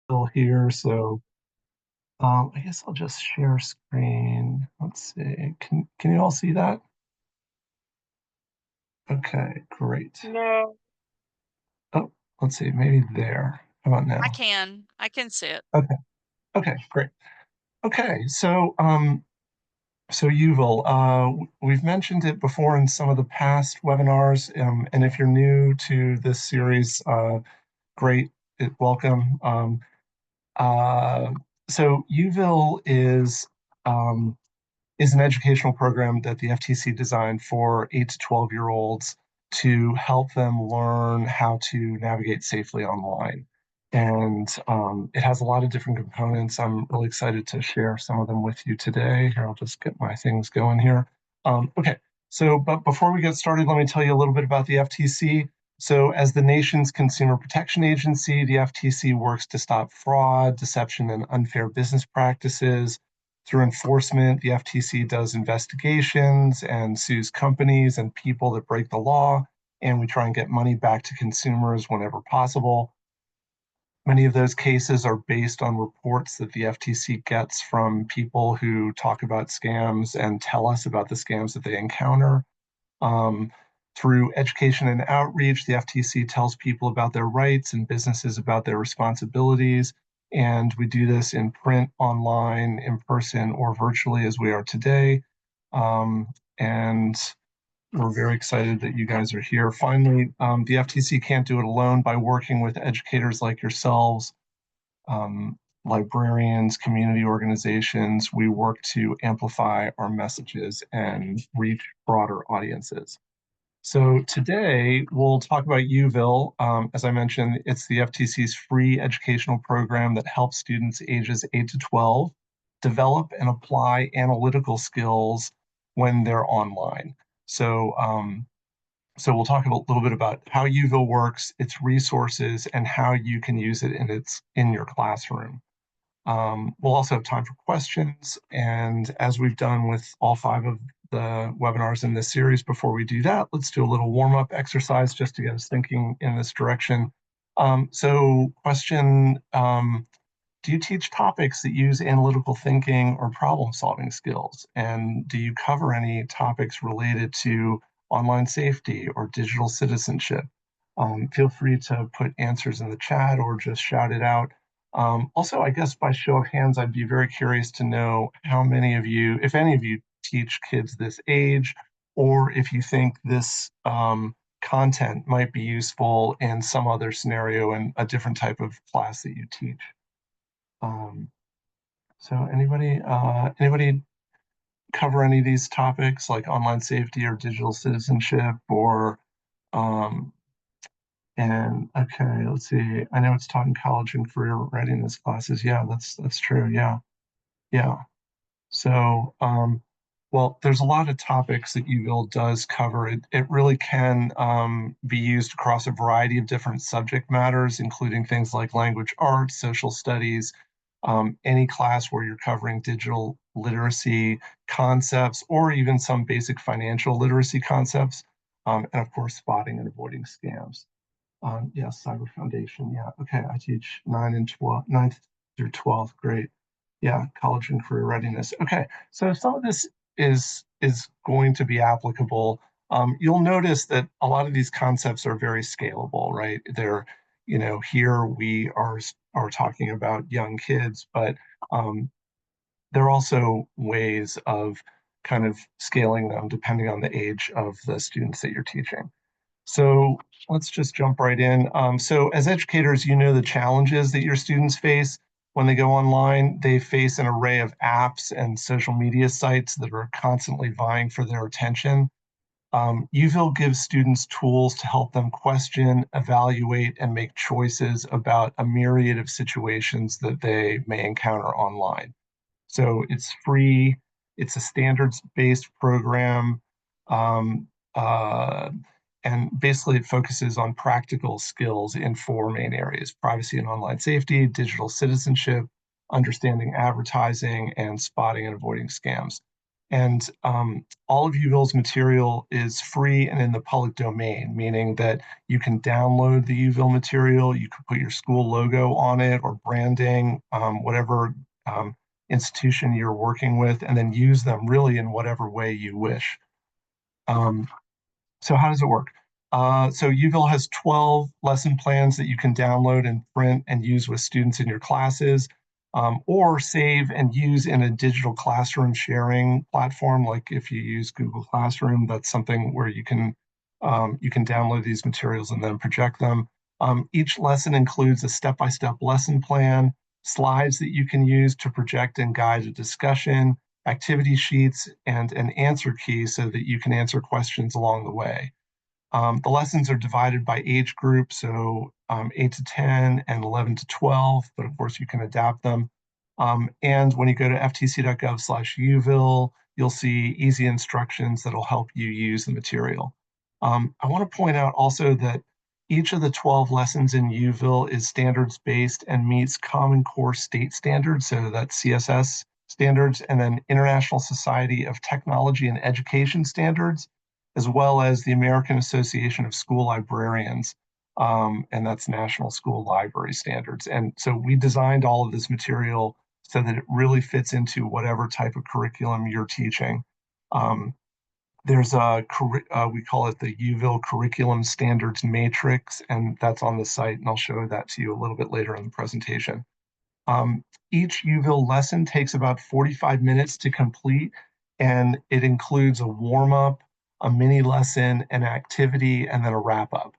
Still here, so I guess I'll just share screen. Let's see. Can you all see that? Okay, great. No, Oh, let's see. Maybe there. How about I now? can. I can see it. Okay. Okay, great. Okay, so Yuval, we've mentioned it before in some of the past webinars, and if you're new to this series, great, welcome. Uh, so Youville um, is an educational program that the FTC designed for 8 to 12-year-olds to help them learn how to navigate safely online. And it has a lot of different components. I'm really excited to share some of them with you today. Here, I'll just get my things going here. Okay, but before we get started, let me tell you a little bit about the FTC. So, as the nation's consumer protection agency, the FTC works to stop fraud, deception, and unfair business practices. Through enforcement, the FTC does investigations and sues companies and people that break the law, and we try and get money back to consumers whenever possible. Many of those cases are based on reports that the FTC gets from people who talk about scams and tell us about the scams that they encounter. Um, Through education and outreach, the FTC tells people about their rights and businesses about their responsibilities. And we do this in print, online, in person, or virtually as we are today. And we're very excited that you guys are here. Finally, the FTC can't do it alone. By working with educators like yourselves, librarians, community organizations, we work to amplify our messages and reach broader audiences. So today we'll talk about Youville. As I mentioned, it's the FTC's free educational program that helps students ages 8 to 12 develop and apply analytical skills when they're online. So, so we'll talk a little bit about how Youville works, its resources, and how you can use it in your classroom. We'll also have time for questions. And as we've done with all 5 of the webinars in this series, before we do that, let's do a little warm-up exercise just to get us thinking in this direction. So question, do you teach topics that use analytical thinking or problem-solving skills? And do you cover any topics related to online safety or digital citizenship? Feel free to put answers in the chat or just shout it out. Also, I guess by show of hands, I'd be very curious to know how many of you, if any of you, teach kids this age, or if you think this content might be useful in some other scenario in a different type of class that you teach. Um, so anybody cover any of these topics like online safety or digital citizenship or um, and okay, let's see. I know it's taught in college and career readiness classes. Yeah, that's true. Yeah, yeah. So, well, there's a lot of topics that Youville does cover. It really can be used across a variety of different subject matters, including things like language arts, social studies, any class where you're covering digital literacy concepts, or even some basic financial literacy concepts, and of course, spotting and avoiding scams. Yeah, Cyber Foundation. Yeah, okay. I teach 9 and 12, ninth through 12th grade. Yeah, college and career readiness. Okay, so some of this is going to be applicable. You'll notice that a lot of these concepts are very scalable, right? They're, here we are talking about young kids, but um, there are also ways of kind of scaling them depending on the age of the students that you're teaching. So let's just jump right in. So as educators, you know the challenges that your students face when they go online. They face an array of apps and social media sites that are constantly vying for their attention. Youville gives students tools to help them question, evaluate, and make choices about a myriad of situations that they may encounter online. So it's free. It's a standards-based program. Um, uh, and basically, it focuses on practical skills in 4 main areas: privacy and online safety, digital citizenship, understanding advertising, and spotting and avoiding scams. And all of Youville's material is free and in the public domain, meaning that you can download the Youville material, you can put your school logo on it or branding, whatever institution you're working with, and then use them really in whatever way you wish. Um, so how does it work? So Youville has 12 lesson plans that you can download and print and use with students in your classes, or save and use in a digital classroom sharing platform. Like if you use Google Classroom, that's something where you can download these materials and then project them. Each lesson includes a step-by-step lesson plan, slides that you can use to project and guide a discussion, activity sheets, and an answer key so that you can answer questions along the way. The lessons are divided by age group, so 8 to 10 and 11 to 12, but of course you can adapt them. And when you go to ftc.gov/Youville, you'll see easy instructions that'll help you use the material. I want to point out also that each of the 12 lessons in Youville is standards-based and meets Common Core state standards, so that's CSS standards, and then International Society of Technology and Education standards, as well as the American Association of School Librarians, and that's National School Library Standards. And so we designed all of this material so that it really fits into whatever type of curriculum you're teaching. There's we call it the Youville Curriculum Standards Matrix, and that's on the site, and I'll show that to you a little bit later in the presentation. Each Youville lesson takes about 45 minutes to complete, and it includes a warm-up, a mini lesson, an activity, and then a wrap-up.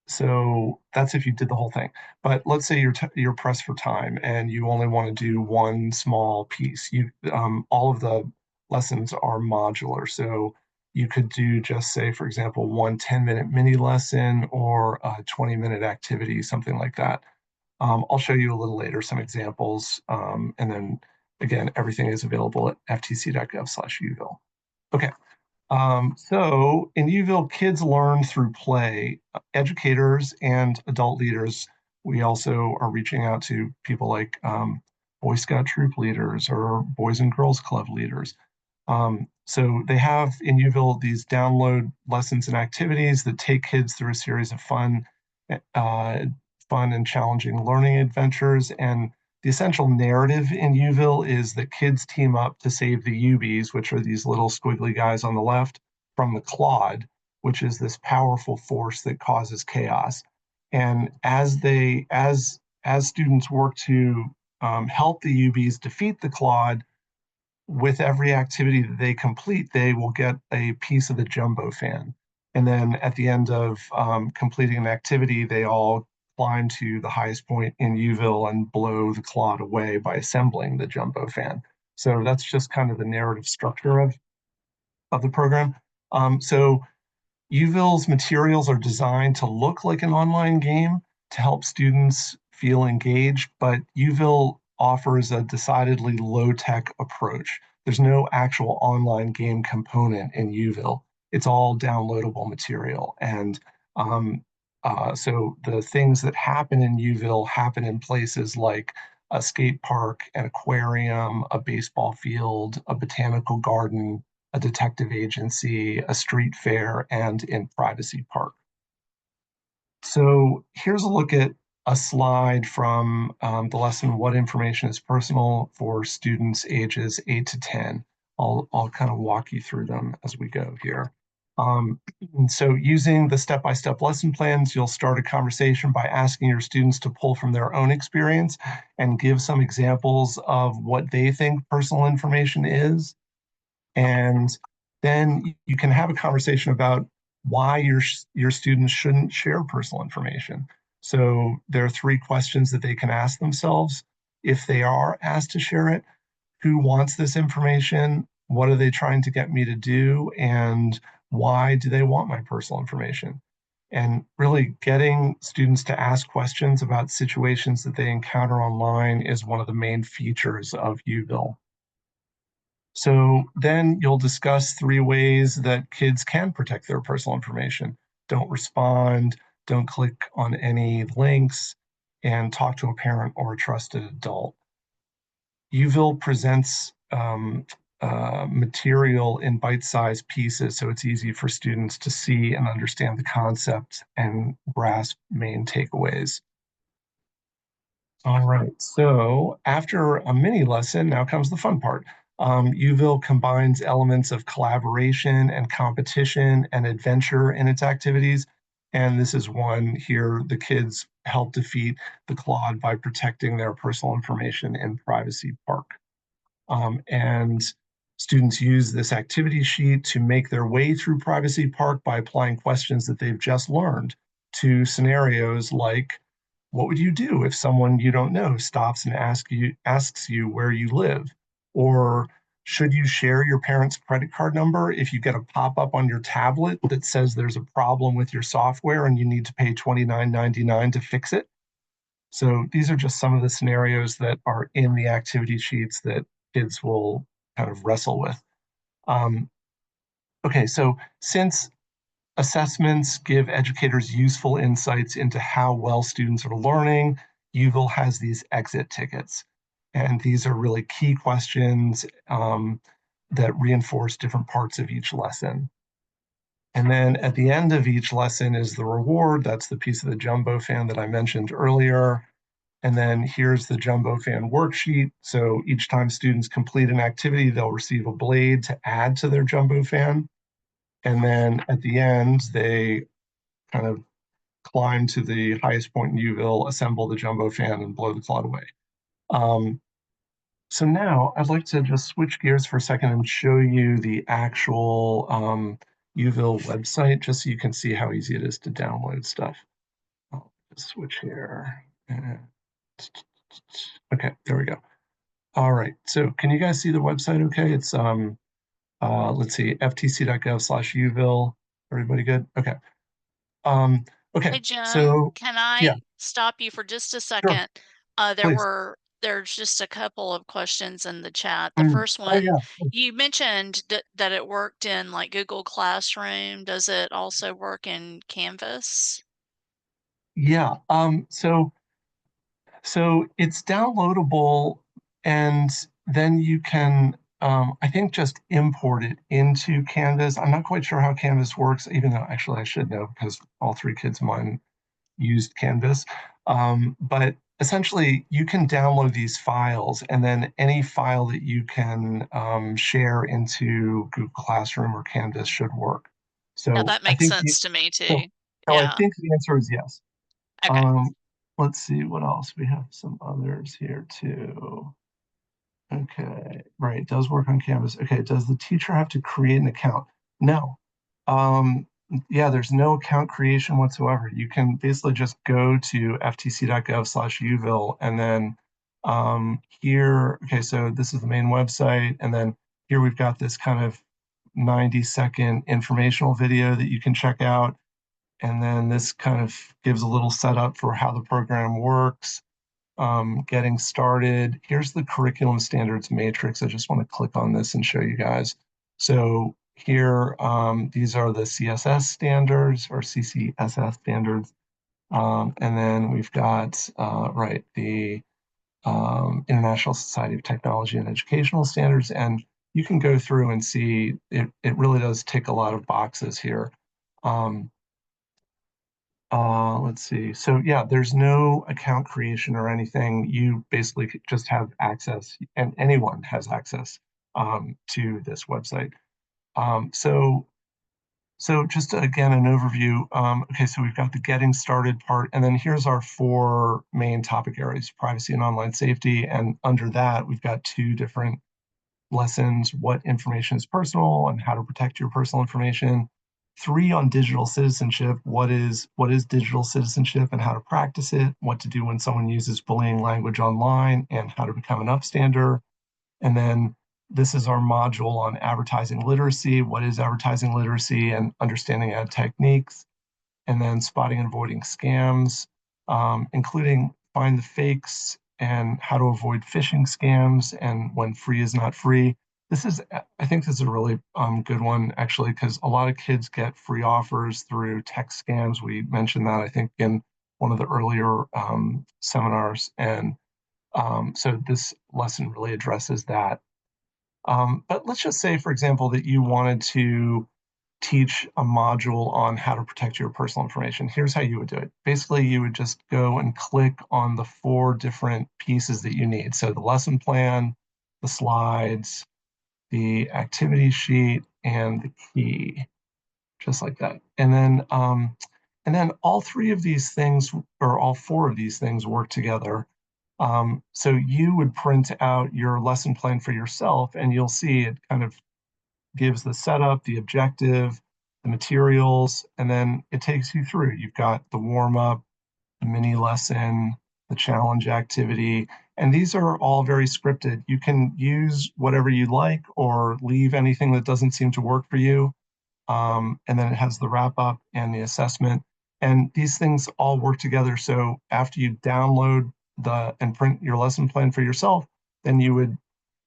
So that's if you did the whole thing. But let's say you're pressed for time and you only want to do one small piece. All of the lessons are modular. So you could do just say, for example, one 10-minute mini lesson or a 20-minute activity, something like that. I'll show you a little later some examples. And then again, everything is available at ftc.gov/Youville. Okay. So in Youville, kids learn through play. Educators and adult leaders, we also are reaching out to people like Boy Scout troop leaders or Boys and Girls Club leaders. So they have in Youville these download lessons and activities that take kids through a series of fun and challenging learning adventures. And the essential narrative in Youville is that kids team up to save the Ubies, which are these little squiggly guys on the left, from the Clod, which is this powerful force that causes chaos. And as students work to help the Ubies defeat the Clod, with every activity that they complete, they will get a piece of the jumbo fan. And then at the end of completing an activity, they all climb to the highest point in Youville and blow the Clod away by assembling the jumbo fan. So that's just kind of the narrative structure of the program. So Youville's materials are designed to look like an online game to help students feel engaged, but Youville offers a decidedly low-tech approach. There's no actual online game component in Youville. It's all downloadable material. And so the things that happen in Youville happen in places like a skate park, an aquarium, a baseball field, a botanical garden, a detective agency, a street fair, and in Privacy Park. So here's a look at a slide from the lesson, What Information is Personal, for students ages 8 to 10. I'll kind of walk you through them as we go here. So using the step-by-step lesson plans, you'll start a conversation by asking your students to pull from their own experience and give some examples of what they think personal information is. And then you can have a conversation about why your students shouldn't share personal information. So there are 3 questions that they can ask themselves if they are asked to share it. Who wants this information? What are they trying to get me to do? And why do they want my personal information? And really getting students to ask questions about situations that they encounter online is one of the main features of Youville. So then you'll discuss 3 ways that kids can protect their personal information. Don't respond, don't click on any links, and talk to a parent or a trusted adult. Youville presents material in bite-sized pieces so it's easy for students to see and understand the concept and grasp main takeaways. All right, so after a mini lesson, now comes the fun part. Youville combines elements of collaboration and competition and adventure in its activities. And this is one here, the kids help defeat the Claude by protecting their personal information in Privacy Park. And students use this activity sheet to make their way through Privacy Park by applying questions that they've just learned to scenarios like, what would you do if someone you don't know stops and asks you where you live? Or should you share your parents' credit card number if you get a pop-up on your tablet that says there's a problem with your software and you need to pay $29.99 to fix it? So these are just some of the scenarios that are in the activity sheets that kids will kind of wrestle with. Um, okay, so since assessments give educators useful insights into how well students are learning, Youville has these exit tickets. And these are really key questions that reinforce different parts of each lesson. And then at the end of each lesson is the reward. That's the piece of the jumbo fan that I mentioned earlier. And then here's the jumbo fan worksheet. So each time students complete an activity, they'll receive a blade to add to their jumbo fan. And then at the end, they kind of climb to the highest point in Youville, assemble the jumbo fan, and blow the cloud away. So now I'd like to just switch gears for a second and show you the actual Youville website, just so you can see how easy it is to download stuff. I'll just switch here. Okay, there we go. All right, so can you guys see the website okay? It's, let's see, ftc.gov/Youville. Everybody good? Okay. Okay, Hey Jim, so can yeah, I stop you for just a sure, second? please. There's just a couple of questions in the chat. The Mm. first Oh one, yeah, you mentioned that it worked in like Google Classroom. Does it also work in Canvas? yeah. So it's downloadable, and then you can, I think, just import it into Canvas. I'm not quite sure how Canvas works, even though actually I should know because all three kids of mine used Canvas. But essentially, you can download these files, and then any file that you can share into Google Classroom or Canvas should work. Yeah, So that I makes think sense to me so. too. So I Yeah. think the answer is yes. Okay. Um, let's see what else. We have some others here too. Okay, right, it does work on Canvas. Okay, does the teacher have to create an account? No. Um, yeah, there's no account creation whatsoever. You can basically just go to ftc.gov/Youville and then here, okay, so this is the main website, and then here we've got this kind of 90-second informational video that you can check out. And then this kind of gives a little setup for how the program works. Getting started. Here's the curriculum standards matrix. I just want to click on this and show you guys. So here, these are the CSS standards or CCSS standards. And then we've got, right, the International Society of Technology and Educational Standards. And you can go through and see it really does tick a lot of boxes here. Um, let's see. So yeah, there's no account creation or anything. You basically just have access, and anyone has access to this website. Um, so so just again, an overview. Okay, so we've got the getting started part, and then here's our four main topic areas: privacy and online safety. And under that, we've got two different lessons: what information is personal and how to protect your personal information. Three on digital citizenship: what is digital citizenship and how to practice it, what to do when someone uses bullying language online, and how to become an upstander. And then this is our module on advertising literacy: what is advertising literacy and understanding ad techniques. And then spotting and avoiding scams, including find the fakes and how to avoid phishing scams and when free is not free. I think this is a really good one, actually, because a lot of kids get free offers through text scams. We mentioned that, I think, in one of the earlier seminars. And so this lesson really addresses that. But let's just say, for example, that you wanted to teach a module on how to protect your personal information. Here's how you would do it. Basically, you would just go and click on the 4 different pieces that you need. So the lesson plan, the slides, the activity sheet, and the key, just like that. And then all 3 of these things, or all 4 of these things, work together. So you would print out your lesson plan for yourself, and you'll see it kind of gives the setup, the objective, the materials, and then it takes you through. You've got the warm up, the mini lesson, the challenge activity, and these are all very scripted. You can use whatever you like or leave anything that doesn't seem to work for you. And then it has the wrap up and the assessment. And these things all work together. So after you download and print your lesson plan for yourself, then you would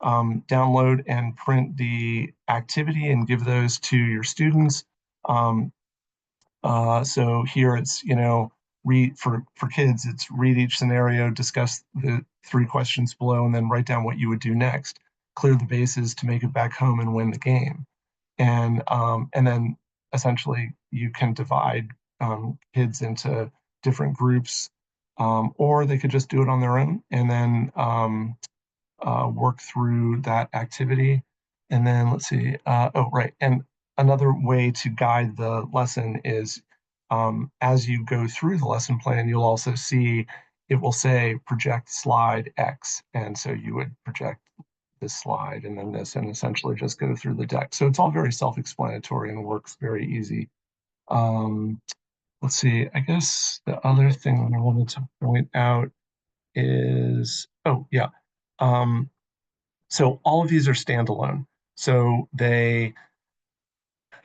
download and print the activity and give those to your students. Um, so here it's, read for kids, it's read each scenario, discuss the 3 questions below, and then write down what you would do next. Clear the bases to make it back home and win the game. And then essentially you can divide kids into different groups, or they could just do it on their own and then work through that activity. And then let's see. Oh, right. And another way to guide the lesson is as you go through the lesson plan, you'll also see it will say project slide X. And so you would project this slide and then this, and essentially just go through the deck. So it's all very self-explanatory and works very easy. Let's see, I guess the other thing that I wanted to point out is, oh yeah. So all of these are standalone. So they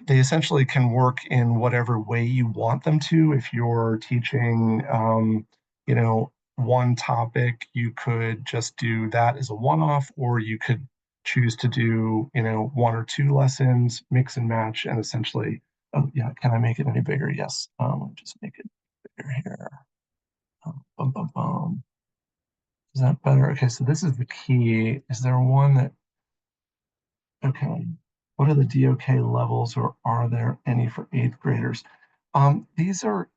essentially can work in whatever way you want them to. If you're teaching, one topic, you could just do that as a one-off, or you could choose to do, 1 or 2 lessons, mix and match, and essentially, oh yeah, can I make it any bigger? Yes. Just make it bigger here. Bum, bum, bum. Is that better? Okay, so this is the key. Is there one that Okay. What are the DOK levels, or are there any for 8th graders? These are,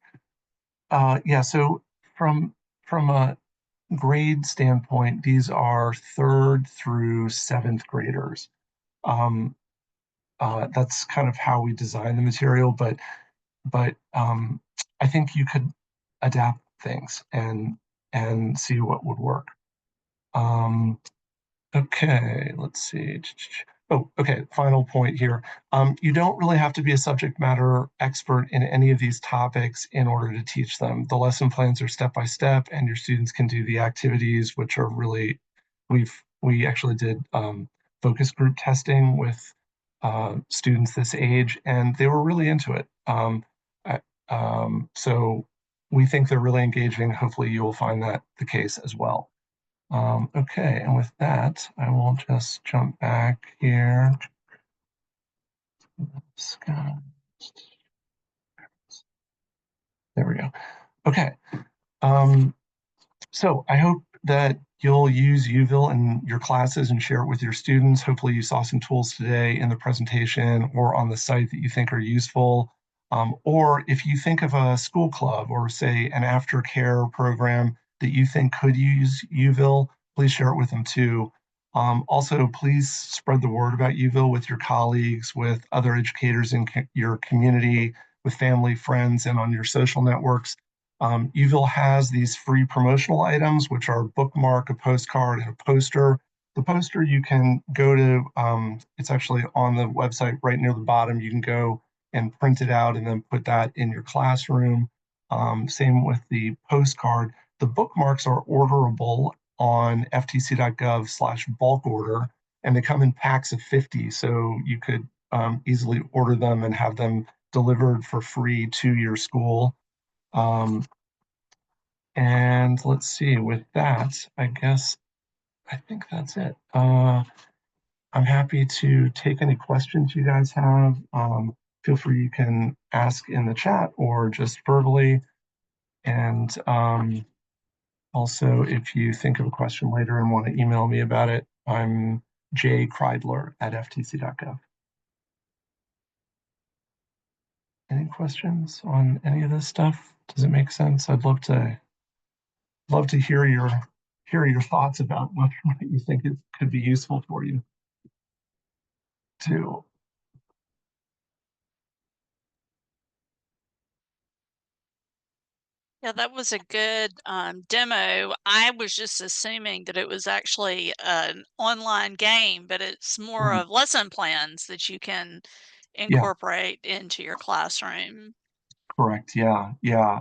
yeah, so from a grade standpoint, these are 3rd through 7th graders. Um, that's kind of how we design the material, but I think you could adapt things and see what would work. Okay, let's see. Oh, okay, final point here. You don't really have to be a subject matter expert in any of these topics in order to teach them. The lesson plans are step by step, and your students can do the activities, which are really, we actually did focus group testing with students this age, and they were really into it. So we think they're really engaging. Hopefully you will find that the case as well. Okay, and with that, I will just jump back here. There we go. Okay. Um, so I hope that you'll use Youville in your classes and share it with your students. Hopefully you saw some tools today in the presentation or on the site that you think are useful. Or if you think of a school club or say an aftercare program that you think could use Youville, please share it with them too. Also, please spread the word about Youville with your colleagues, with other educators in your community, with family, friends, and on your social networks. Youville has these free promotional items, which are a bookmark, a postcard, and a poster. The poster you can go to, it's actually on the website right near the bottom. You can go and print it out and then put that in your classroom. Same with the postcard. The bookmarks are orderable on ftc.gov/bulk order, and they come in packs of 50. So you could easily order them and have them delivered for free to your school. And let's see, with that, I think that's it. I'm happy to take any questions you guys have. Feel free, you can ask in the chat or just verbally. And also, if you think of a question later and want to email me about it, I'm jkreidler@ftc.gov. Any questions on any of this stuff? Does it make sense? I'd love to hear your thoughts about what you think it could be useful for you too. Yeah, that was a good demo. I was just assuming that it was actually an online game, but it's more Right. of lesson plans that you can Yeah, incorporate into your classroom. correct. Yeah, yeah.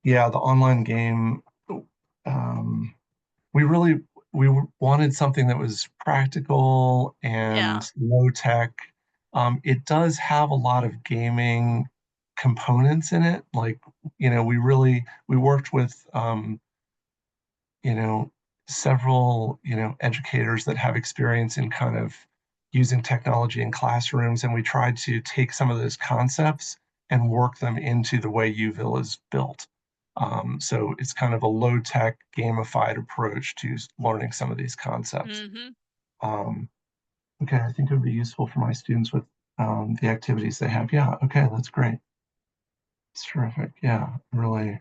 Yeah, the online game, um, we really we wanted something that was practical Yeah. and low tech. It does have a lot of gaming components in it. Like, we worked with you know, several, educators that have experience in kind of using technology in classrooms, and we tried to take some of those concepts and work them into the way Youville is built. So it's kind of a low-tech, gamified approach to learning some of these concepts. Mm-hmm. Um, okay, I think it would be useful for my students with the activities they have. Yeah, okay, that's great. It's terrific. Yeah, I'm really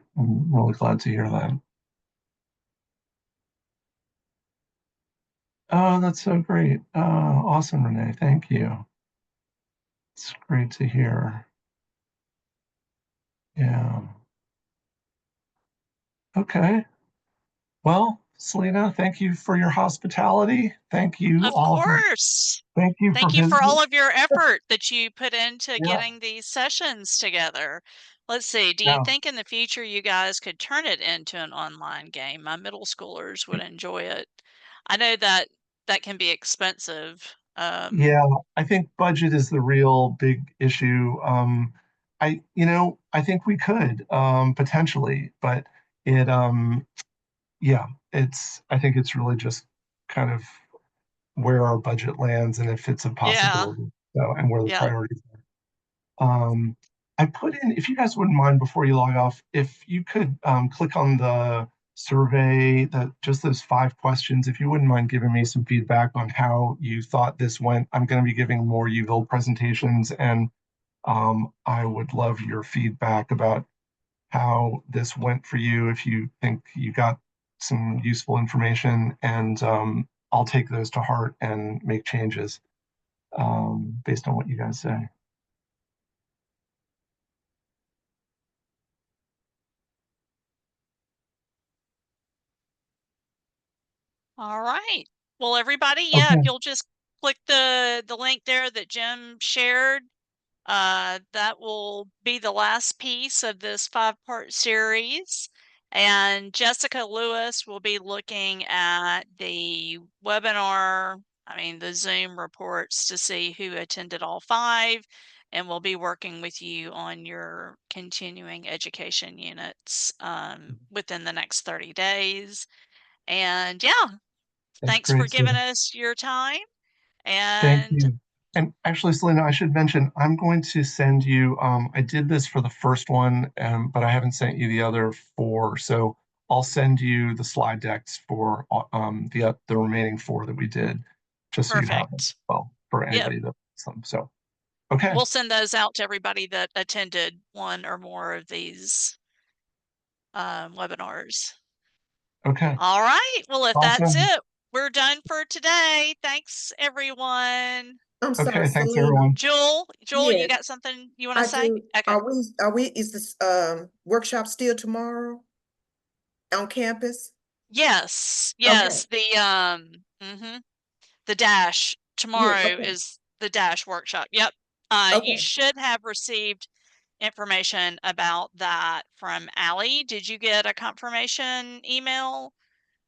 glad to hear that. Oh, that's so great. Awesome, Renee. Thank you. It's great to hear. Yeah. Okay. Well, Selena, thank you for your hospitality. Thank you Of all for course. thank you for Thank you for visiting. all of your effort that you put into Yeah. getting these sessions together. Let's see, do you Yeah. think in the future you guys could turn it into an online game? My middle schoolers would enjoy it. I know that that can be expensive. Yeah. I think budget is the real big issue. I think we could potentially, but it yeah, I think it's really just kind of where our budget lands and if it's a Yeah, possibility. So, and where the yeah, priorities are. I put in, if you guys wouldn't mind before you log off, if you could click on the survey, that just those 5 questions, if you wouldn't mind giving me some feedback on how you thought this went. I'm going to be giving more Youville presentations, and I would love your feedback about how this went for you, if you think you got some useful information, and I'll take those to heart and make changes based on what you guys say. all right. Well, everybody, yeah, if Okay. you'll just click the link there that Jim shared, that will be the last piece of this 5-part series. And Jessica Lewis will be looking at the webinar, the Zoom reports to see who attended all 5, and we'll be working with you on your continuing education units within the next 30 days. And yeah, That's thanks for great, giving Selena. us your time. Thank And you. And actually, Selena, I should mention, I'm going to send you, I did this for the first one, but I haven't sent you the other 4. So I'll send you the slide decks for the remaining 4 that we did, just so you have them perfect. well for Yep. anybody that wants them. So, okay. We'll send those out to everybody that attended one or more of these webinars. Okay. All right. Well, if that's Awesome. it, we're done for today. Thanks, everyone. I'm sorry, Okay. Thanks, Selena. everyone. Joel, you Yes, got something you want to I say? do. Okay. Is this workshop still tomorrow on campus? Yes. Okay. Yes. The dash Yeah, tomorrow okay. is the dash workshop. Yep. You Okay. should have received information about that from Allie. Did you get a confirmation email?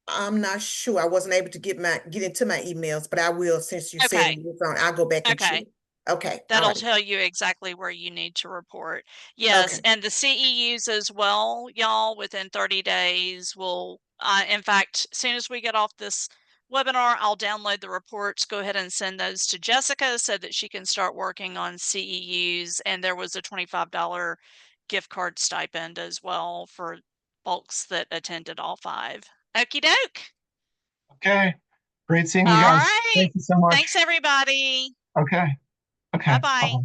I'm not sure. I wasn't able to get into my emails, but I will since you said Okay. it was on. I'll go back and check. Okay. Okay. All That'll right. tell you exactly where you need to report. Yes, Okay. and the CEUs as well, y'all, within 30 days will, in fact, as soon as we get off this webinar, I'll download the reports, go ahead and send those to Jessica so that she can start working on CEUs. And there was a $25 gift card stipend as well for folks that attended all 5. Okie doke. Okay. Great seeing you All guys. right. Thank you so much. Thanks, everybody. Okay. Okay. Bye-bye. Bye-bye.